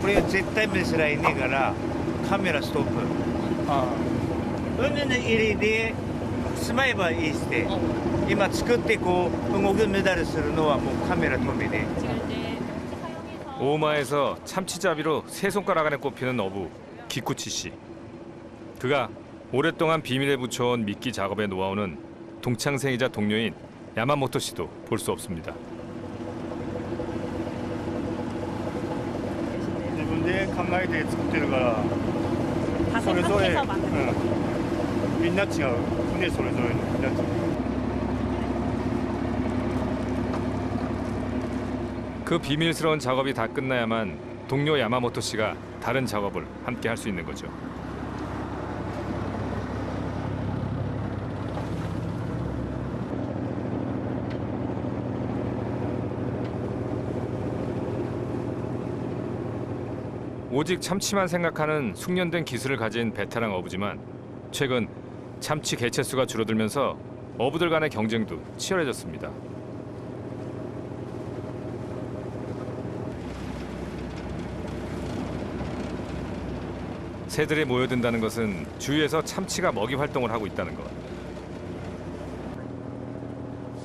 これ絶対見せられねえからカメラストップ。海の入りでしまえばいいして、今作ってこう動くメダルするのはもうカメラ止めで。 오마에서 참치잡이로 세 손가락 안에 꼽히는 어부 기쿠치 씨. 그가 오랫동안 비밀에 붙여온 미끼 작업의 노하우는 동창생이자 동료인 야마모토 씨도 볼 수 없습니다. 自分で考えて作ってるからそれぞれ、みんな違う船それぞれのみんな違う。 그 비밀스러운 작업이 다 끝나야만 동료 야마모토 씨가 다른 작업을 함께 할 수 있는 거죠. 오직 참치만 생각하는 숙련된 기술을 가진 베테랑 어부지만 최근 참치 개체수가 줄어들면서 어부들 간의 경쟁도 치열해졌습니다. 새들이 모여든다는 것은 주위에서 참치가 먹이 활동을 하고 있다는 것.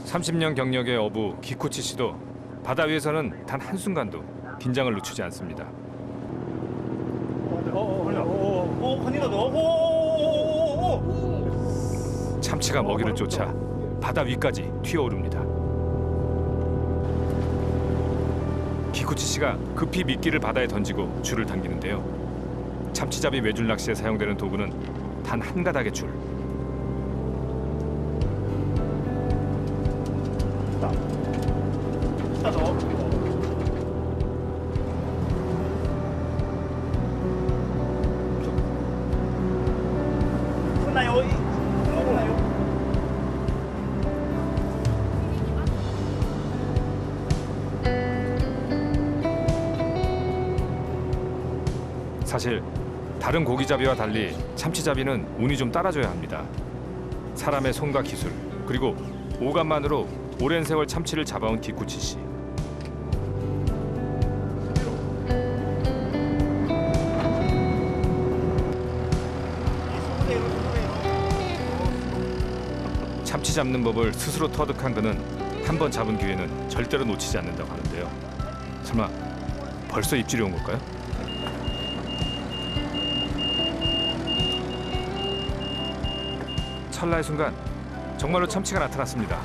30년 경력의 어부 기쿠치 씨도 바다 위에서는 단 한순간도 긴장을 늦추지 않습니다. 참치가 먹이를 쫓아 바다 위까지 튀어오릅니다. 기쿠치 씨가 급히 미끼를 바다에 던지고 줄을 당기는데요. 참치잡이 외줄 낚시에 사용되는 도구는 단 한 가닥의 줄. 사실 다른 고기잡이와 달리 참치잡이는 운이 좀 따라줘야 합니다. 사람의 손과 기술, 그리고 오감만으로 오랜 세월 참치를 잡아온 기쿠치 씨. 참치 잡는 법을 스스로 터득한 그는 한 번 잡은 기회는 절대로 놓치지 않는다고 하는데요. 설마 벌써 입질이 온 걸까요? 찰나의 순간 정말로 참치가 나타났습니다.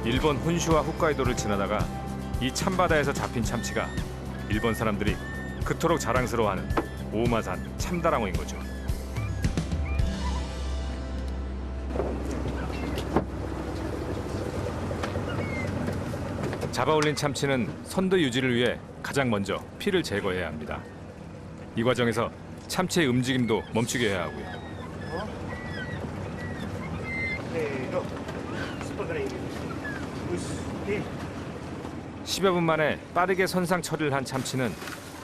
일본 혼슈와 홋카이도를 지나다가 이 참바다에서 잡힌 참치가 일본 사람들이 그토록 자랑스러워하는 오마산 참다랑어인 거죠. 잡아올린 참치는 선도 유지를 위해 가장 먼저 피를 제거해야 합니다. 이 과정에서 참치의 움직임도 멈추게 해야 하고요. 10여 분 만에 빠르게 선상 처리를 한 참치는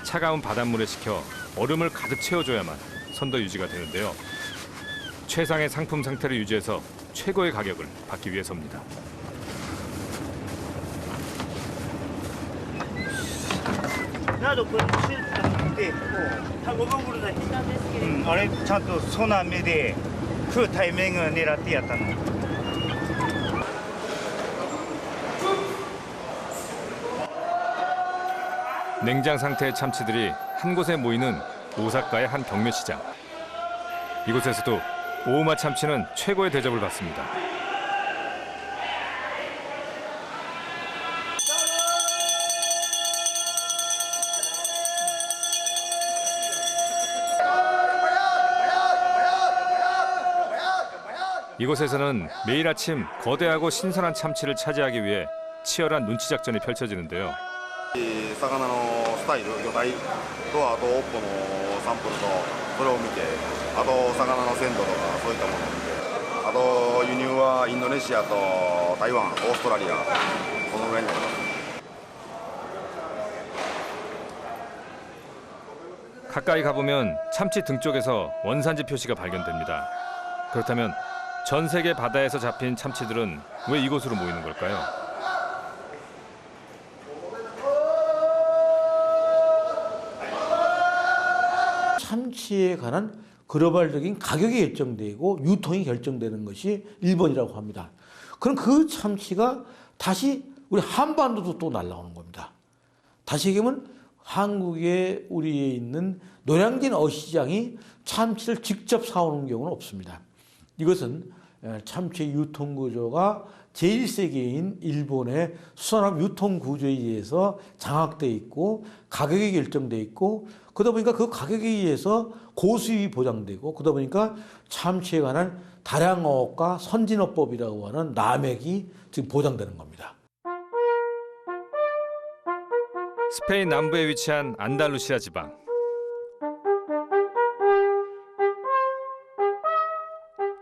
차가운 바닷물에 식혀 얼음을 가득 채워줘야만 선도 유지가 되는데요. 최상의 상품 상태를 유지해서 최고의 가격을 받기 위해서입니다. 나도これシートにてタゴボブルだ。あれちゃんとソナ目で食うタイミングを狙ってやったの。 냉장 상태의 참치들이 한 곳에 모이는 오사카의 한 경매시장. 이곳에서도 오우마 참치는 최고의 대접을 받습니다. 이곳에서는 매일 아침 거대하고 신선한 참치를 차지하기 위해 치열한 눈치 작전이 펼쳐지는데요. 魚のスタイル、魚体とあと尾っぽのサンプルとそれを見て、あと魚の鮮度とかそういったものを見て、あと輸入はインドネシアと台湾、オーストラリア、このぐらいになります。 가까이 가보면 참치 등 쪽에서 원산지 표시가 발견됩니다. 그렇다면 전 세계 바다에서 잡힌 참치들은 왜 이곳으로 모이는 걸까요? 참치에 관한 글로벌적인 가격이 결정되고 유통이 결정되는 것이 일본이라고 합니다. 그럼 그 참치가 다시 우리 한반도도 또 날아오는 겁니다. 다시 얘기하면 한국에 우리에 있는 노량진 어시장이 참치를 직접 사오는 경우는 없습니다. 이것은 참치의 유통 구조가 제1세계인 일본의 수산업 유통 구조에 의해서 장악되어 있고 가격이 결정되어 있고 그러다 보니까 그 가격에 의해서 고수익이 보장되고 그러다 보니까 참치에 관한 다량어업과 선진어법이라고 하는 남획이 지금 보장되는 겁니다. 스페인 남부에 위치한 안달루시아 지방.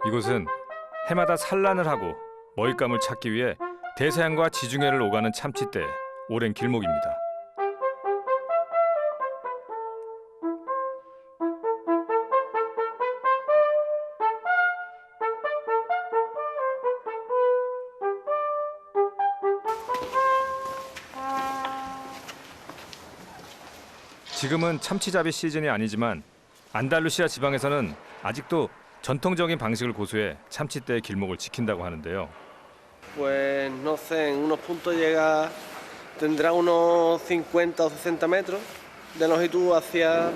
이곳은 해마다 산란을 하고 먹잇감을 찾기 위해 대서양과 지중해를 오가는 참치떼의 오랜 길목입니다. 지금은 참치잡이 시즌이 아니지만 안달루시아 지방에서는 아직도 전통적인 방식을 고수해 참치떼의 길목을 지킨다고 하는데요. Pues no sé, en unos puntos llega, tendrá unos 50 o 60 metros de longitud hacia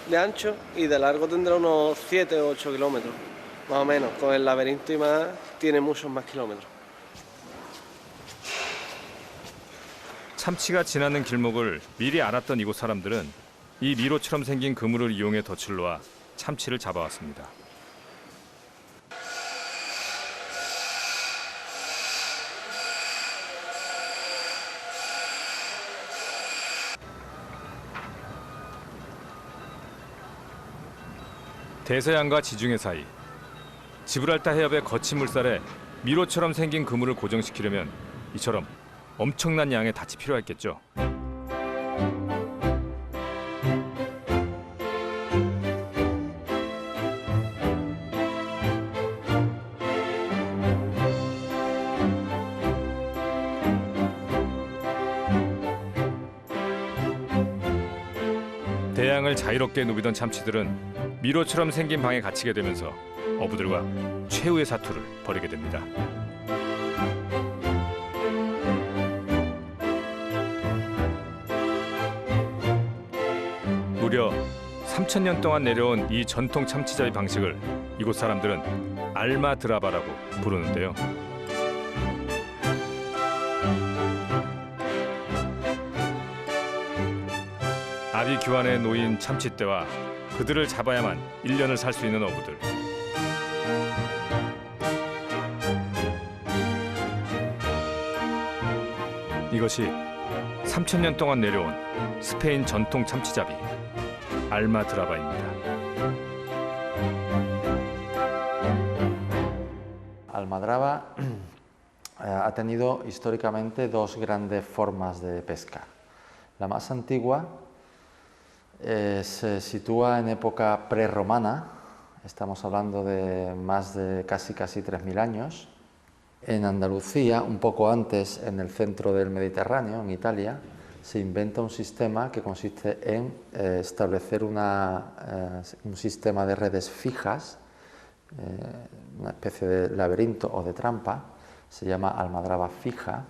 de ancho y de largo tendrá unos 7 o 8 kilómetros, más o menos. Con el laberinto y más tiene muchos más kilómetros. 참치가 지나는 길목을 미리 알았던 이곳 사람들은 이 미로처럼 생긴 그물을 이용해 덫을 놓아 참치를 잡아왔습니다. 대서양과 지중해 사이 지브랄타 해협의 거친 물살에 미로처럼 생긴 그물을 고정시키려면 이처럼 엄청난 양의 닻이 필요했겠죠. 대양을 자유롭게 누비던 참치들은 미로처럼 생긴 방에 갇히게 되면서 어부들과 최후의 사투를 벌이게 됩니다. 무려 3,000년 동안 내려온 이 전통 참치잡이 방식을 이곳 사람들은 알마드라바라고 부르는데요. 아비 규환에 놓인 참치떼와 그들을 잡아야만 1년을 살 수 있는 어부들. 이것이 3,000년 동안 내려온 스페인 전통 참치잡이 알마드라바입니다. Almadraba ha tenido históricamente dos grandes formas de pescar. La más antigua se sitúa en época prerromana, estamos hablando de más de casi 3.000 años. En Andalucía, un poco antes, en el centro del Mediterráneo, en Italia, se inventa un sistema que consiste en establecer un sistema de redes fijas, una especie de laberinto o de trampa, se llama almadraba fija.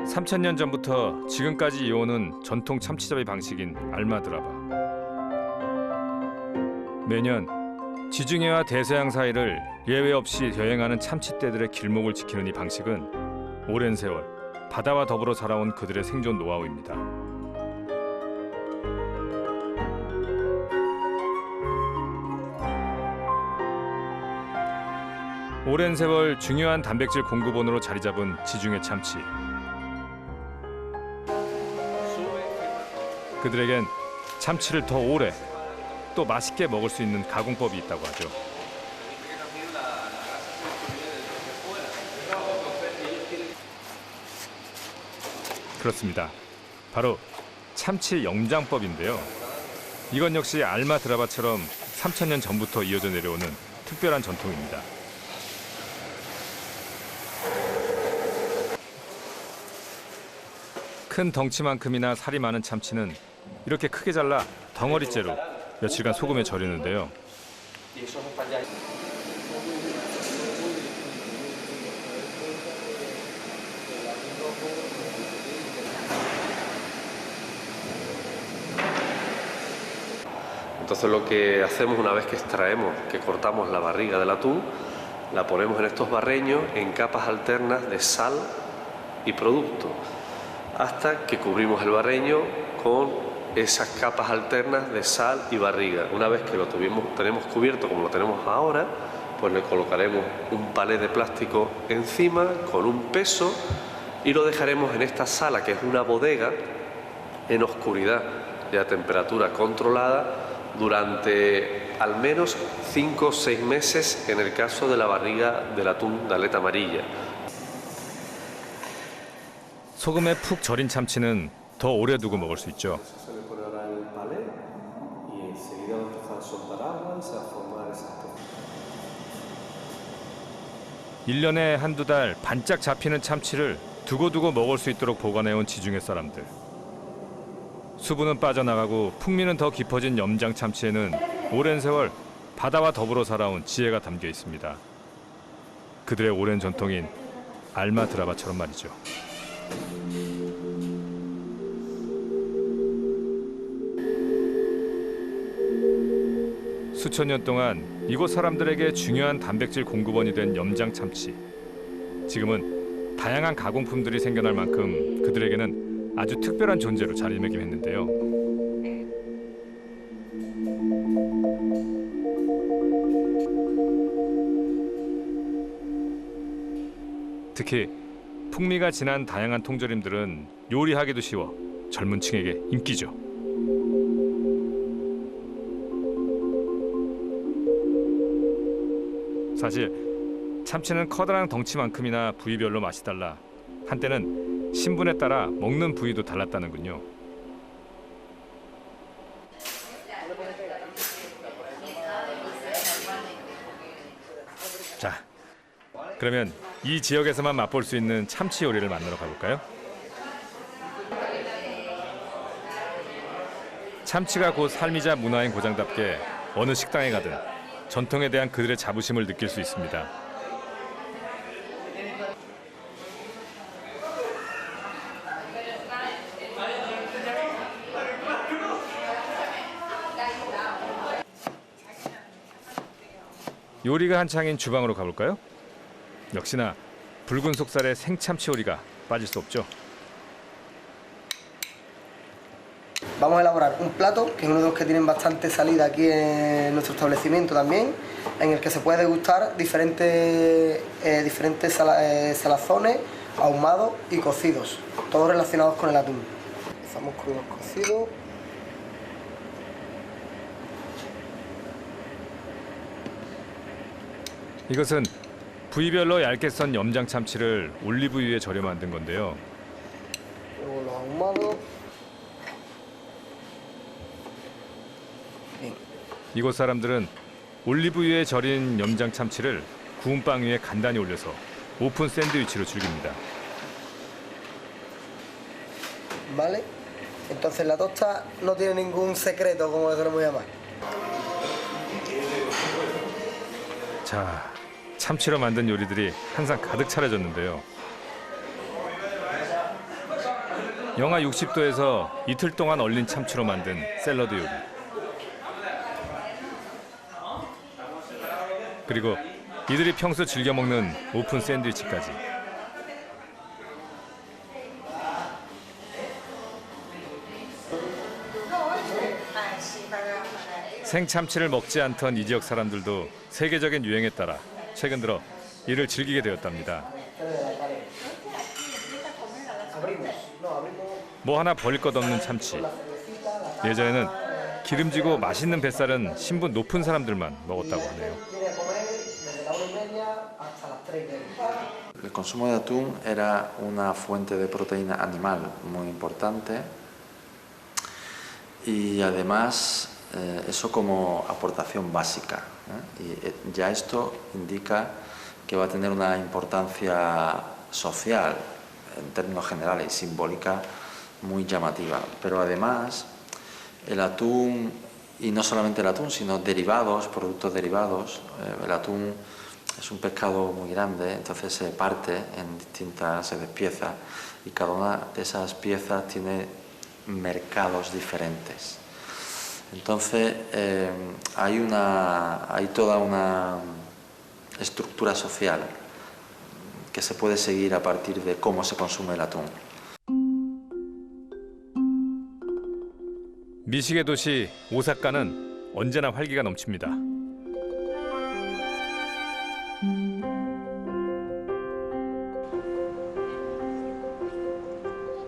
3,000년 전부터 지금까지 이어오는 전통 참치잡이 방식인 알마드라바. 매년 지중해와 대서양 사이를 예외 없이 여행하는 참치떼들의 길목을 지키는 이 방식은 오랜 세월 바다와 더불어 살아온 그들의 생존 노하우입니다. 오랜 세월 중요한 단백질 공급원으로 자리 잡은 지중해 참치. 그들에겐 참치를 더 오래 또 맛있게 먹을 수 있는 가공법이 있다고 하죠. 그렇습니다. 바로 참치 염장법인데요. 이건 역시 알마 드라바처럼 3000년 전부터 이어져 내려오는 특별한 전통입니다. 큰 덩치만큼이나 살이 많은 참치는 이렇게 크게 잘라 덩어리째로 며칠간 소금에 절이는데요. Entonces lo que hacemos una vez que extraemos, que cortamos la barriga del atún, la ponemos en estos barreños en capas alternas de sal y producto, hasta que cubrimos el barreño con esas capas alternas de sal y barriga. Una vez que lo tenemos cubierto como lo tenemos ahora, pues le colocaremos un palé de plástico encima con un peso y lo dejaremos en esta sala, que es una bodega, en oscuridad y a temperatura controlada, durante al menos 5 o 6 meses en el caso de la barriga del atún de aleta amarilla. 소금에 푹 절인 참치는 더 오래 두고 먹을 수 있죠. 1년에 한두 달 반짝 잡히는 참치를 두고두고 먹을 수 있도록 보관해온 지중해 사람들. 수분은 빠져나가고 풍미는 더 깊어진 염장 참치에는 오랜 세월 바다와 더불어 살아온 지혜가 담겨 있습니다. 그들의 오랜 전통인 알마 드라바처럼 말이죠. 수천 년 동안 이곳 사람들에게 중요한 단백질 공급원이 된 염장 참치. 지금은 다양한 가공품들이 생겨날 만큼 그들에게는 아주 특별한 존재로 자리매김했는데요. 특히 풍미가 진한 다양한 통조림들은 요리하기도 쉬워 젊은 층에게 인기죠. 사실 참치는 커다란 덩치만큼이나 부위별로 맛이 달라 한때는 신분에 따라 먹는 부위도 달랐다는군요. 자, 그러면 이 지역에서만 맛볼 수 있는 참치 요리를 만나러 가볼까요? 참치가 곧 삶이자 문화인 고장답게 어느 식당에 가든 전통에 대한 그들의 자부심을 느낄 수 있습니다. 요리가 한창인 주방으로 가볼까요? 역시나 붉은 속살의 생참치 요리가 빠질 수 없죠. Vamos a elaborar un plato, que es uno de los que tienen bastante salida aquí en nuestro establecimiento también, en el que se puede degustar diferentes salazones, ahumados y cocidos, todos relacionados con el atún. Empezamos con los cocidos. 이것은 부위별로 얇게 썬 염장 참치를 올리브유에 절여 만든 건데요. Luego los ahumados. 이곳 사람들은 올리브유에 절인 염장 참치를 구운 빵 위에 간단히 올려서 오픈 샌드위치로 즐깁니다. Vale. Entonces la tosta no tiene ningún secreto, como le queremos llamar. 자, 참치로 만든 요리들이 항상 가득 차려졌는데요. 영하 60도에서 이틀 동안 얼린 참치로 만든 샐러드 요리. 그리고 이들이 평소 즐겨 먹는 오픈 샌드위치까지. 생참치를 먹지 않던 이 지역 사람들도 세계적인 유행에 따라 최근 들어 이를 즐기게 되었답니다. 뭐 하나 버릴 것 없는 참치. 예전에는 기름지고 맛있는 뱃살은 신분 높은 사람들만 먹었다고 하네요. media hasta las 3:30. El consumo de atún era una fuente de proteína animal muy importante y además eso como aportación básica, y ya esto indica que va a tener una importancia social en términos generales y simbólica muy llamativa. Pero además el atún, y no solamente el atún, sino derivados, productos derivados, el atún es un pescado muy grande, entonces se parte en distintas, se despieza, y cada una de esas piezas tiene mercados diferentes. Entonces hay toda una estructura social que se puede seguir a partir de cómo se consume el atún. 미식의 도시 오사카는 언제나 활기가 넘칩니다.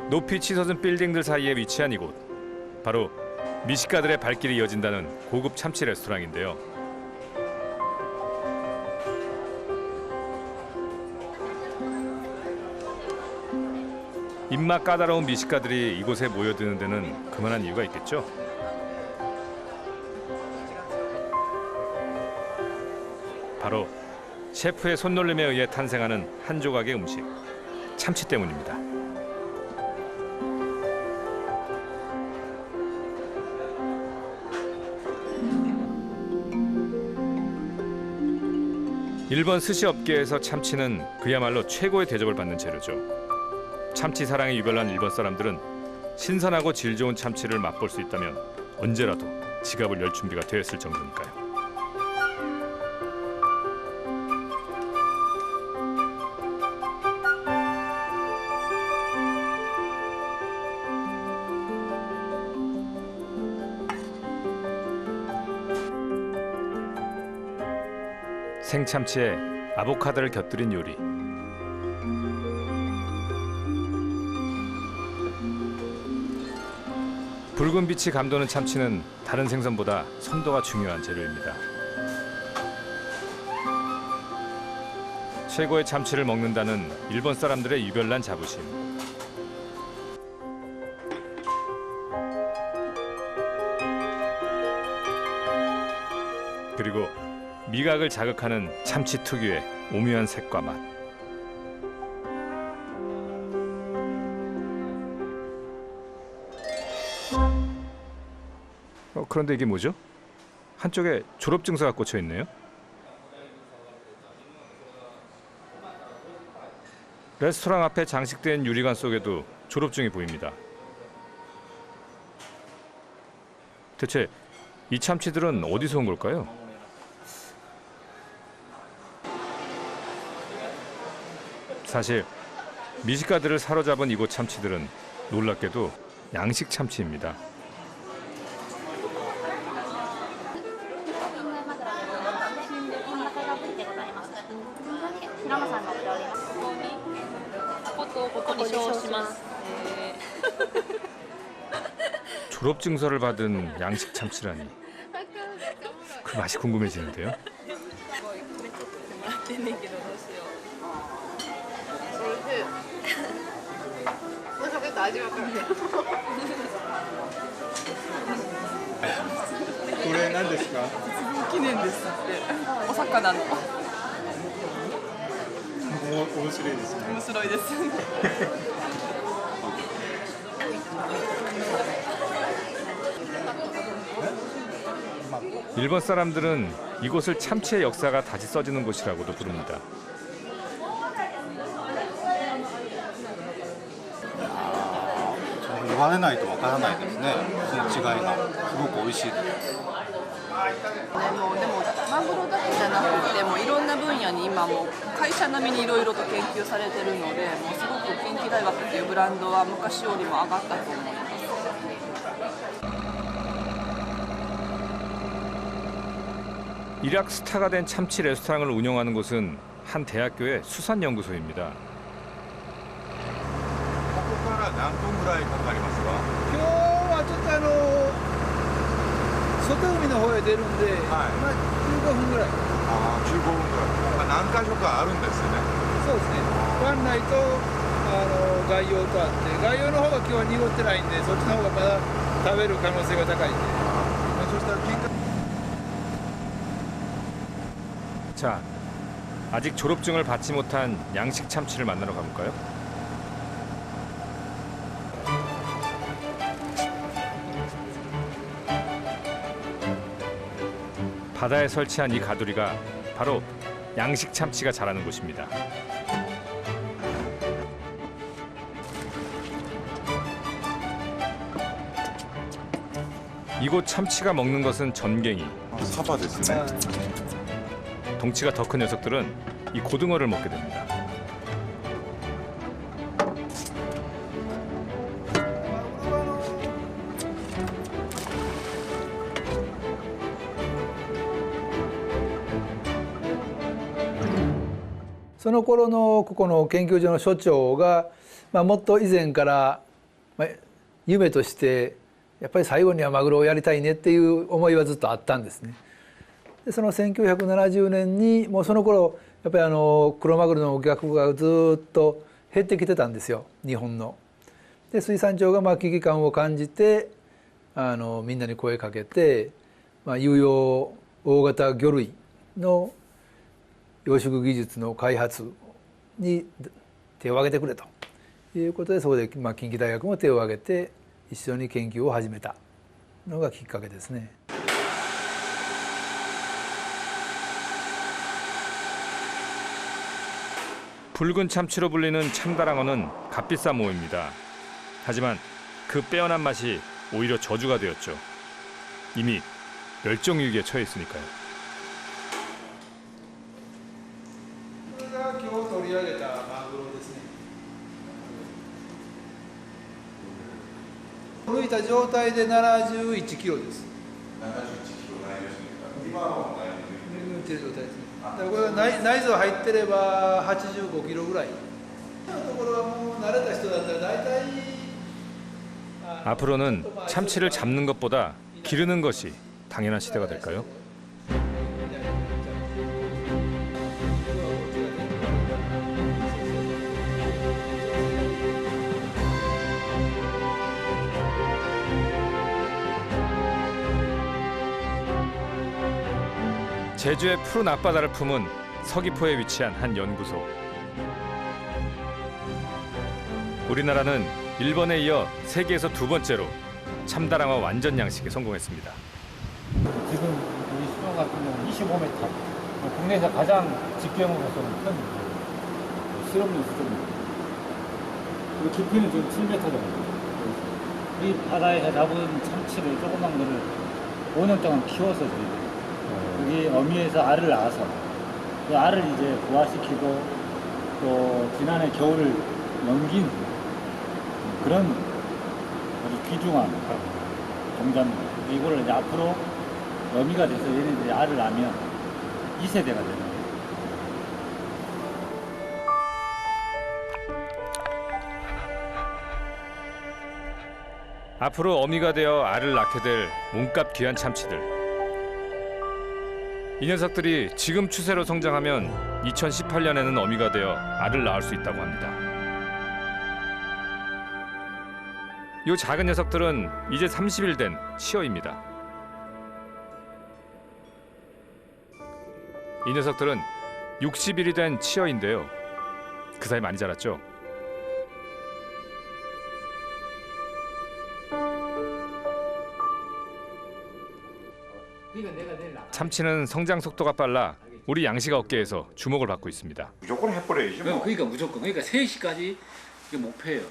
높이 치솟은 빌딩들 사이에 위치한 이곳, 바로 미식가들의 발길이 이어진다는 고급 참치 레스토랑인데요. 입맛 까다로운 미식가들이 이곳에 모여드는 데는 그만한 이유가 있겠죠. 바로 셰프의 손놀림에 의해 탄생하는 한 조각의 음식, 참치 때문입니다. 일본 스시 업계에서 참치는 그야말로 최고의 대접을 받는 재료죠. 참치 사랑에 유별난 일본 사람들은 신선하고 질 좋은 참치를 맛볼 수 있다면 언제라도 지갑을 열 준비가 되어 있을 정도니까요. 생참치에 아보카도를 곁들인 요리. 붉은 빛이 감도는 참치는 다른 생선보다 선도가 중요한 재료입니다. 최고의 참치를 먹는다는 일본 사람들의 유별난 자부심. 그리고 미각을 자극하는 참치 특유의 오묘한 색과 맛. 그런데 이게 뭐죠? 한쪽에 졸업 증서가 꽂혀 있네요. 레스토랑 앞에 장식된 유리관 속에도 졸업증이 보입니다. 대체 이 참치들은 어디서 온 걸까요? 사실 미식가들을 사로잡은 이곳 참치들은 놀랍게도 양식 참치입니다. 졸업 증서를 받은 양식 참치라니 그 맛이 궁금해지는데요. 일본 사람들은 이곳을 참치의 역사가 다시 써지는 곳이라고도 부릅니다.言われないとわからないですね。その違いがすごく美味しいです。でもマグロだけじゃなくてもいろんな分野に今も会社並みにいろいろと研究されてるので、もうすごく近畿大学っていうブランドは昔よりも上がったと思います。 일약 스타가 된 참치 레스토랑을 운영하는 곳은 한 대학교의 수산연구소입니다. ここから何分ぐらいかかりますか？今日はちょっと外海の方へ出るんで、まあ15分ぐらい。ああ、15分ぐらい。何何箇所かあるんですね。そうですね。湾内と外洋とあって、外洋の方が今日は濁ってないんで、そっちの方がまだ食べる可能性が高いんで。そしたら金額 자, 아직 졸업증을 받지 못한 양식 참치를 만나러 가볼까요? 바다에 설치한 이 가두리가 바로 양식 참치가 자라는 곳입니다. 이곳 참치가 먹는 것은 전갱이. 사바ですね. 덩치가 더 큰 녀석들은 이 고등어를 먹게 됩니다. 그その頃のここの研究所の所長が、もっと以前から、夢としてやっぱり最後にはマグロをやりたいねっていう思いはずっとあったんですね。でその1970年にもうその頃やっぱりクロマグロのお客がずっと減ってきてたんですよ、日本の。で水産庁が危機感を感じてみんなに声かけて、有用大型魚類の養殖技術の開発に手を挙げてくれということで、そこで近畿大学も手を挙げて一緒に研究を始めたのがきっかけですね。 붉은 참치로 불리는 참다랑어는 값비싼 모입니다. 하지만 그 빼어난 맛이 오히려 저주가 되었죠. 이미 멸종위기에 처해 있으니까요. これが今日取り上げたマグロですね。剥いた状態で71キロです。71キロないですね。今はない抜いてる状態ですね。だからこれが内臓入ってれば85キロぐらい。今のところはもう慣れた人だったら大体 앞으로는 참치를 잡는 것보다 기르는 것이 당연한 시대가 될까요? 제주의 푸른 앞바다를 품은 서귀포에 위치한 한 연구소. 우리나라는 일본에 이어 세계에서 두 번째로 참다랑어 완전 양식에 성공했습니다. 지금 우리 수명 같은 경우는 25m. 국내에서 가장 직경으로서는 큰 실험용 수준입니다. 그리고 깊이는 지금 7m 정도. 이 바다에서 잡은 참치를 조그만 거를 5년 동안 키워서 저희들이 여기 어미에서 알을 낳아서 그 알을 이제 부화시키고 또 지난해 겨울을 넘긴 그런 아주 귀중한 종자입니다. 이거를 이제 앞으로 어미가 돼서 얘네들이 알을 낳으면 2세대가 되는 거예요. 앞으로 어미가 되어 알을 낳게 될 몸값 귀한 참치들. 이 녀석들이 지금 추세로 성장하면 2018년에는 어미가 되어 알을 낳을 수 있다고 합니다. 이 작은 녀석들은 이제 30일 된 치어입니다. 이 녀석들은 60일이 된 치어인데요. 그 사이 많이 자랐죠. 참치는 성장 속도가 빨라 우리 양식 업계에서 주목을 받고 있습니다. 무조건 해버려야지 뭐. 그러니까 무조건. 그러니까 3시까지 이게 목표예요.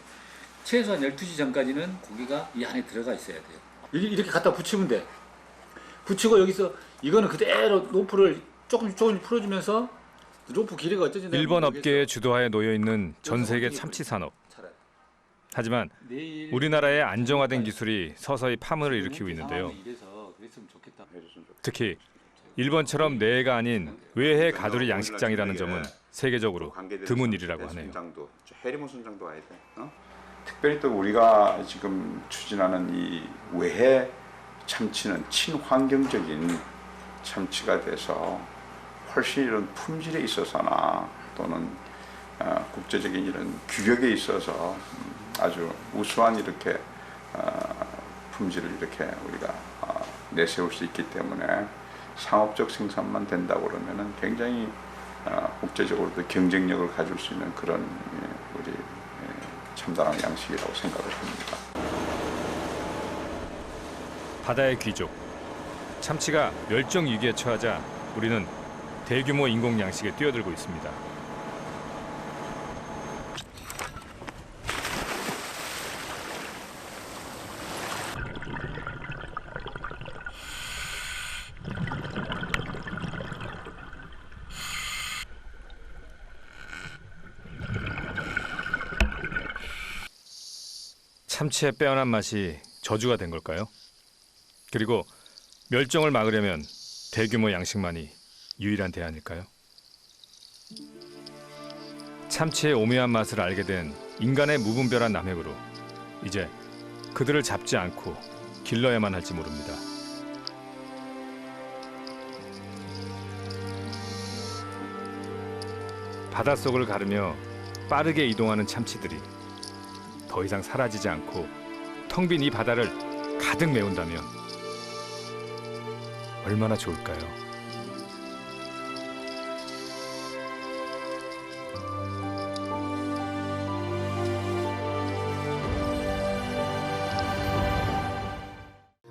최소한 12시 전까지는 고기가 이 안에 들어가 있어야 돼요. 이렇게 갖다 붙이면 돼. 붙이고 여기서 이거는 그대로 로프를 조금 풀어주면서 로프 길이가 어쩐지 일본 업계의 주도하에 놓여 있는 전 세계 참치 산업. 하지만 우리나라의 안정화된 기술이 서서히 파문을 일으키고 있는데요. 특히 일본처럼 내가 아닌 외해 가두리 양식장이라는 점은 세계적으로 드문 일이라고 하네요. 해리문 선장도 와야 돼. 특별히 또 우리가 지금 추진하는 이 외해 참치는 친환경적인 참치가 돼서 훨씬 이런 품질에 있어서나 또는 국제적인 이런 규격에 있어서 아주 우수한 이렇게 품질을 이렇게 우리가 내세울 수 있기 때문에 상업적 생산만 된다고 그러면은 굉장히 국제적으로도 경쟁력을 가질 수 있는 그런 우리 참다랑 양식이라고 생각을 합니다. 바다의 귀족. 참치가 멸종 위기에 처하자 우리는 대규모 인공 양식에 뛰어들고 있습니다. 참치의 빼어난 맛이 저주가 된 걸까요? 그리고 멸종을 막으려면 대규모 양식만이 유일한 대안일까요? 참치의 오묘한 맛을 알게 된 인간의 무분별한 남획으로 이제 그들을 잡지 않고 길러야만 할지 모릅니다. 바닷속을 가르며 빠르게 이동하는 참치들이 더 이상 사라지지 않고 텅 빈 이 바다를 가득 메운다면 얼마나 좋을까요?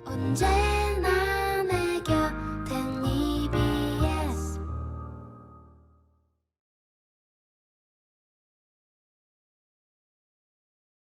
언제